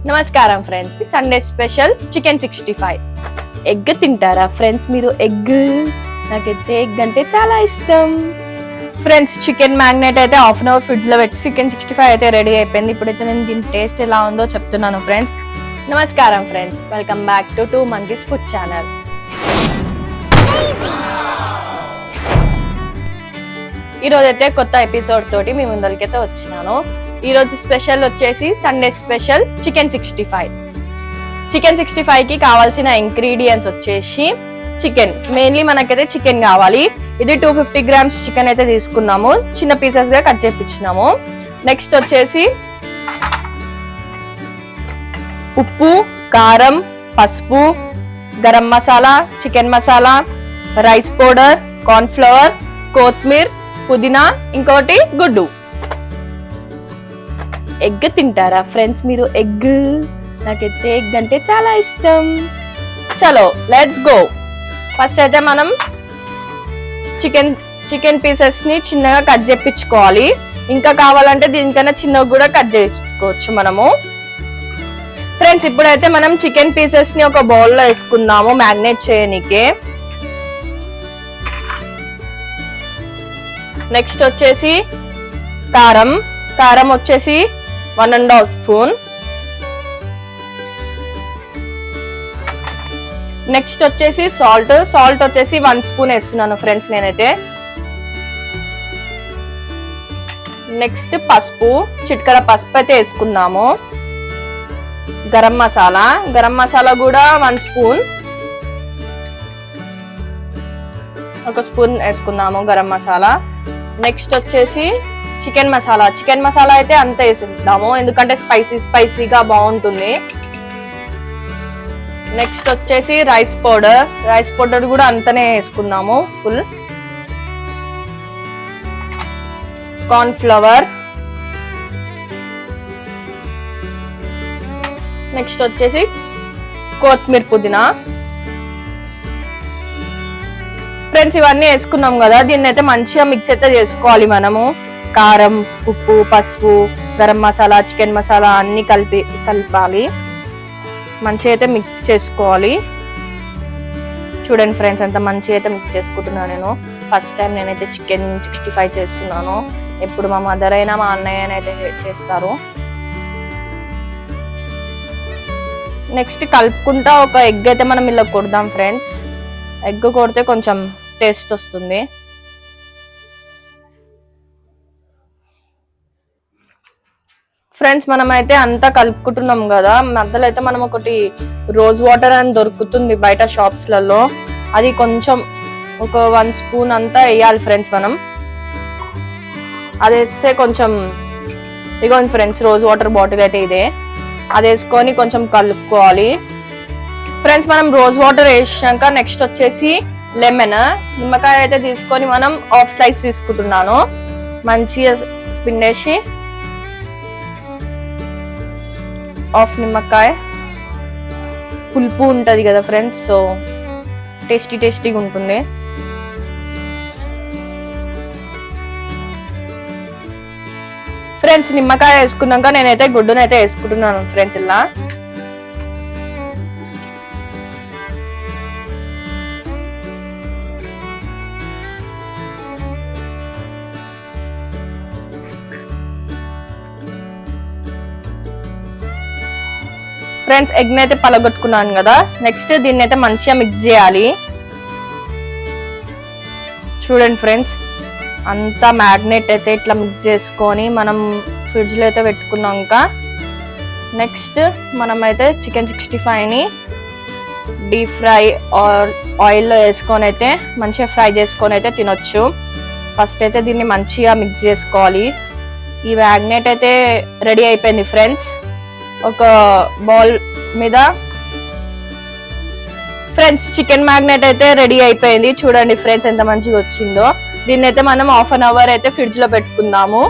నమస్కారం friends, Sunday special chicken 65. Egg తింటారా friends మీరు? ఎగ్ నాకైతే ఎగ్ అంటే చాలా ఇష్టం ఫ్రెండ్స్. చికెన్ మ్యాగ్నేట్ అయితే హాఫ్ అన్ అవర్ ఫ్రిడ్జ్ లో పెట్టి చికెన్ 65 అయితే రెడీ అయిపోయింది. ఇప్పుడైతే నేను దీని టేస్ట్ ఎలా ఉందో చెప్తున్నాను ఫ్రెండ్స్. నమస్కారం friends, welcome back to 2 Monkeys food channel. ఈరోజు అయితే కొత్త ఎపిసోడ్ తోటి మీ ముందరికైతే వచ్చినాను. ఈ రోజు స్పెషల్ వచ్చేసి సండే స్పెషల్ చికెన్ 65. చికెన్ 65 కి కావాల్సిన ఇంగ్రీడియంట్స్ వచ్చేసి చికెన్, మెయిన్లీ మనకైతే చికెన్ కావాలి. ఇది 250 grams చికెన్ అయితే తీసుకున్నాము, చిన్న పీసెస్ గా కట్ చేపించినాము. నెక్స్ట్ వచ్చేసి ఉప్పు, కారం, పసుపు, garam masala, chicken masala, rice powder, corn flour, కొత్తిమీర, పుదీనా, ఇంకోటి గుడ్డు. ఎగ్ తింటారా ఫ్రెండ్స్ మీరు? ఎగ్ నాకైతే ఎగ్ అంటే చాలా ఇష్టం. చలో లెట్స్ గో. ఫస్ట్ అయితే మనం చికెన్ పీసెస్ ని చిన్నగా కట్ చేపించుకోవాలి. ఇంకా కావాలంటే దీనికన్నా చిన్నగా కూడా కట్ చేసుకోవచ్చు మనము ఫ్రెండ్స్. ఇప్పుడైతే మనం చికెన్ పీసెస్ ని ఒక బౌల్ లో వేసుకుందాము మ్యాగ్నేట్ చేయనీకే. నెక్స్ట్ వచ్చేసి కారం వచ్చేసి 1.5 స్పూన్. నెక్స్ట్ వచ్చేసి సాల్ట్ వచ్చేసి 1 స్పూన్ వేస్తున్నాను ఫ్రెండ్స్ నేనైతే. నెక్స్ట్ పసుపు, చిటికెడ పసుపు అయితే వేసుకుందాము. గరం మసాలా కూడా 1 స్పూన్, 1 స్పూన్ వేసుకుందాము గరం మసాలా. నెక్స్ట్ వచ్చేసి చికెన్ మసాలా అయితే అంతా వేసేస్తాము, ఎందుకంటే స్పైసీగా బాగుంటుంది. నెక్స్ట్ వచ్చేసి రైస్ పౌడర్ కూడా అంతనే వేసుకుందాము ఫుల్. Corn flour. నెక్స్ట్ వచ్చేసి కొత్తిమీర, పుదీనా. ఫ్రెండ్స్ ఇవన్నీ వేసుకున్నాం కదా, దీన్ని అయితే మంచిగా మిక్స్ అయితే చేసుకోవాలి మనము. కారం, ఉప్పు, పసుపు, గరం మసాలా, చికెన్ మసాలా అన్ని కలపాలి. మంచిగా అయితే మిక్స్ చేసుకోవాలి. చూడండి ఫ్రెండ్స్, అంత మంచిగా అయితే మిక్స్ చేసుకుంటున్నాను నేను. ఫస్ట్ టైం నేనైతే చికెన్ 65 చేస్తున్నాను. ఎప్పుడు మా మదర్ అయినా మా అన్నయ్య అయితే చేస్తారు. నెక్స్ట్ కలుపుకుంటా ఒక ఎగ్ అయితే మనం ఇలా కొడదాం ఫ్రెండ్స్. ఎగ్ కొడితే కొంచెం టేస్ట్ వస్తుంది. ఫ్రెండ్స్ మనమైతే అంతా కలుపుకుంటున్నాం కదా, మధ్యలో అయితే మనం ఒకటి రోజ్ వాటర్ అని దొరుకుతుంది బయట షాప్స్ లలో, అది కొంచెం ఒక 1 స్పూన్ అంతా వేయాలి ఫ్రెండ్స్ మనం. అది వేస్తే కొంచెం ఇగోండి ఫ్రెండ్స్, రోజ్ వాటర్ బాటిల్ అయితే ఇదే, అది వేసుకొని కొంచెం కలుపుకోవాలి ఫ్రెండ్స్. మనం రోజ్ వాటర్ వేసాక నెక్స్ట్ వచ్చేసి నిమ్మకాయ అయితే తీసుకొని మనం హాఫ్ స్లైస్ తీసుకుంటున్నాను. మంచిగా పిండేసి హాఫ్ నిమ్మకాయ, పులుపు ఉంటది కదా ఫ్రెండ్స్, సో టేస్టీగా ఉంటుంది. ఫ్రెండ్స్ నిమ్మకాయ వేసుకున్నాక నేనైతే గుడ్డునైతే వేసుకుంటున్నాను ఫ్రెండ్స్ ఇలా. ఫ్రెండ్స్ ఎగ్ అయితే పలగొట్టుకున్నాను కదా, నెక్స్ట్ దీన్ని అయితే మంచిగా మిక్స్ చేయాలి. చూడండి ఫ్రెండ్స్, అంతా మ్యాగ్నేట్ అయితే ఇట్లా మిక్స్ చేసుకొని మనం ఫ్రిడ్జ్ లో అయితే పెట్టుకున్నాక నెక్స్ట్ మనమైతే చికెన్ 65ని డీప్ ఫ్రై ఆయిల్లో వేసుకొని అయితే మంచిగా ఫ్రై చేసుకొని అయితే తినొచ్చు. ఫస్ట్ అయితే దీన్ని మంచిగా మిక్స్ చేసుకోవాలి. ఈ మ్యాగ్నేట్ అయితే రెడీ అయిపోయింది ఫ్రెండ్స్. ఒక బౌల్ మీద ఫ్రెండ్స్ చికెన్ మ్యాగ్నేట్ అయితే రెడీ అయిపోయింది. చూడండి ఫ్రెండ్స్ ఎంత మంచిగా వచ్చిందో. దీన్ని అయితే మనం హాఫ్ అన్ అవర్ అయితే ఫ్రిడ్జ్ లో పెట్టుకుందాము.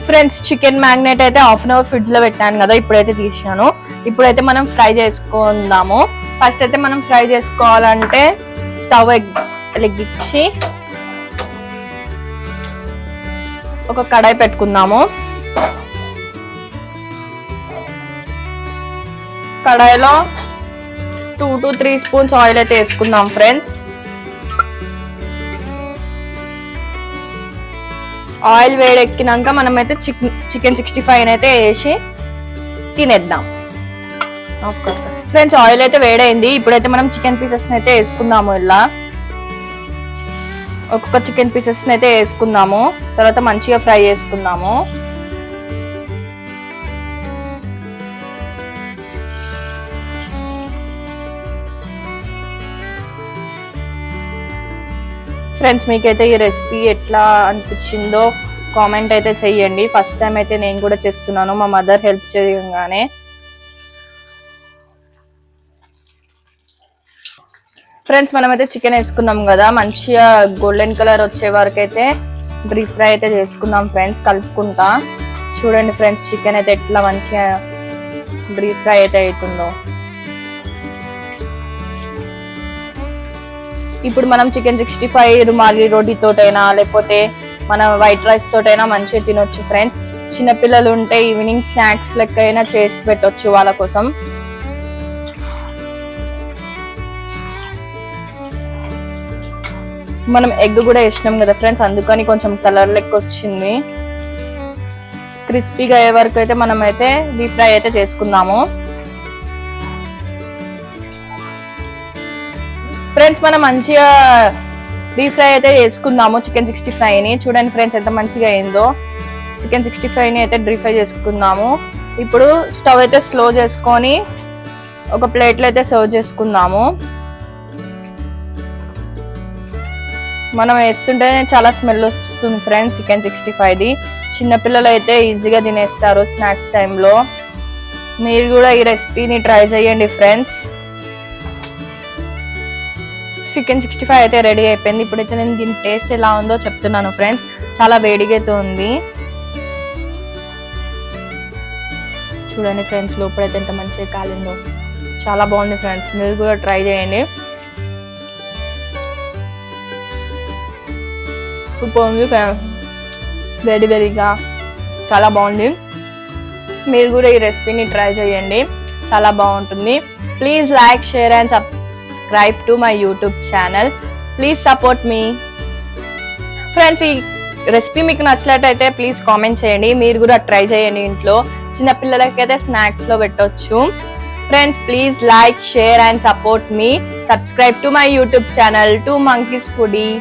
ఫ్రెండ్స్ చికెన్ మ్యాగ్నేట్ అయితే హాఫ్ అన్ అవర్ ఫ్రిడ్జ్ లో పెట్టాను కదా, ఇప్పుడైతే తీసాను. ఇప్పుడైతే మనం ఫ్రై చేసుకుందాము. ఫస్ట్ అయితే మనం ఫ్రై చేసుకోవాలంటే స్టవ్ వెలిగించి ఒక కడాయి పెట్టుకుందాము. కడాయిలో 2 to 3 స్పూన్స్ ఆయిల్ అయితే వేసుకుందాం ఫ్రెండ్స్. ఆయిల్ వేడెక్కినాక మనమైతే చికెన్ 65 అయితే వేసి తినేద్దాం. ఫ్రెండ్స్ ఆయిల్ అయితే వేడైంది. ఇప్పుడైతే మనం చికెన్ పీసెస్ అయితే వేసుకుందాము. ఇలా ఒక్కొక్క చికెన్ పీసెస్ అయితే వేసుకుందాము. తర్వాత మంచిగా ఫ్రై చేసుకుందాము. ఫ్రెండ్స్ మీకైతే ఈ రెసిపీ ఎట్లా అనిపించిందో కామెంట్ అయితే చెయ్యండి. ఫస్ట్ టైం అయితే నేను కూడా చేస్తున్నాను, మా మదర్ హెల్ప్ చేయగానే. ఫ్రెండ్స్ మనమైతే చికెన్ వేసుకున్నాం కదా, మంచిగా గోల్డెన్ కలర్ వచ్చే వరకు అయితే డీప్ ఫ్రై అయితే చేసుకుందాం ఫ్రెండ్స్, కలుపుకుంటా. చూడండి ఫ్రెండ్స్ చికెన్ అయితే ఎట్లా మంచిగా డీప్ ఫ్రై అయితే అవుతుందో. ఇప్పుడు మనం చికెన్ 65 రుమాలి రోటీతోటైనా లేకపోతే మన వైట్ రైస్ తోటైనా మంచిగా తినొచ్చు ఫ్రెండ్స్. చిన్నపిల్లలు ఉంటే ఈవినింగ్ స్నాక్స్ లెక్క అయినా చేసి పెట్టొచ్చు వాళ్ళ కోసం. మనం ఎగ్ కూడా వేసినాం కదా ఫ్రెండ్స్, అందుకని కొంచెం కలర్ లెక్క వచ్చింది. క్రిస్పీగా అయ్యే వరకు అయితే మనం అయితే డీప్ ఫ్రై అయితే చేసుకుందాము. ఫ్రెండ్స్ మనం మంచిగా డీప్ ఫ్రై అయితే చేసుకుందాము చికెన్ 65ని. చూడండి ఫ్రెండ్స్ ఎంత మంచిగా అయిందో. చికెన్ 65ని అయితే డీప్ ఫ్రై చేసుకుందాము. ఇప్పుడు స్టవ్ అయితే స్లో చేసుకొని ఒక ప్లేట్లో అయితే సర్వ్ చేసుకుందాము. మనం వేస్తుంటేనే చాలా స్మెల్ వస్తుంది ఫ్రెండ్స్ చికెన్ 65ది. చిన్నపిల్లలు అయితే ఈజీగా తినేస్తారు స్నాక్స్ టైంలో. మీరు కూడా ఈ రెసిపీని ట్రై చేయండి ఫ్రెండ్స్. చికెన్ 65 అయితే రెడీ అయిపోయింది. ఇప్పుడైతే నేను దీని టేస్ట్ ఎలా ఉందో చెప్తున్నాను ఫ్రెండ్స్. చాలా వేడిగా అయితే ఉంది. చూడండి ఫ్రెండ్స్ లోపలైతే ఎంత మంచిగా కాలిందో, చాలా బాగుంది ఫ్రెండ్స్. మీరు కూడా ట్రై చేయండి. సూపర్ ఉంది ఫ్రెండ్స్, వేడిగా చాలా బాగుంది. మీరు కూడా ఈ రెసిపీని ట్రై చేయండి, చాలా బాగుంటుంది. Please like, share and subscribe to my YouTube channel. Please support me. Friends ఈ రెసిపీ మీకు నచ్చినట్టయితే ప్లీజ్ కామెంట్ చేయండి. మీరు కూడా ట్రై చేయండి ఇంట్లో, చిన్నపిల్లలకైతే స్నాక్స్ లో పెట్టొచ్చు. Friends please like, share and support me. Subscribe to my YouTube channel, 2 Monkeys Foodie.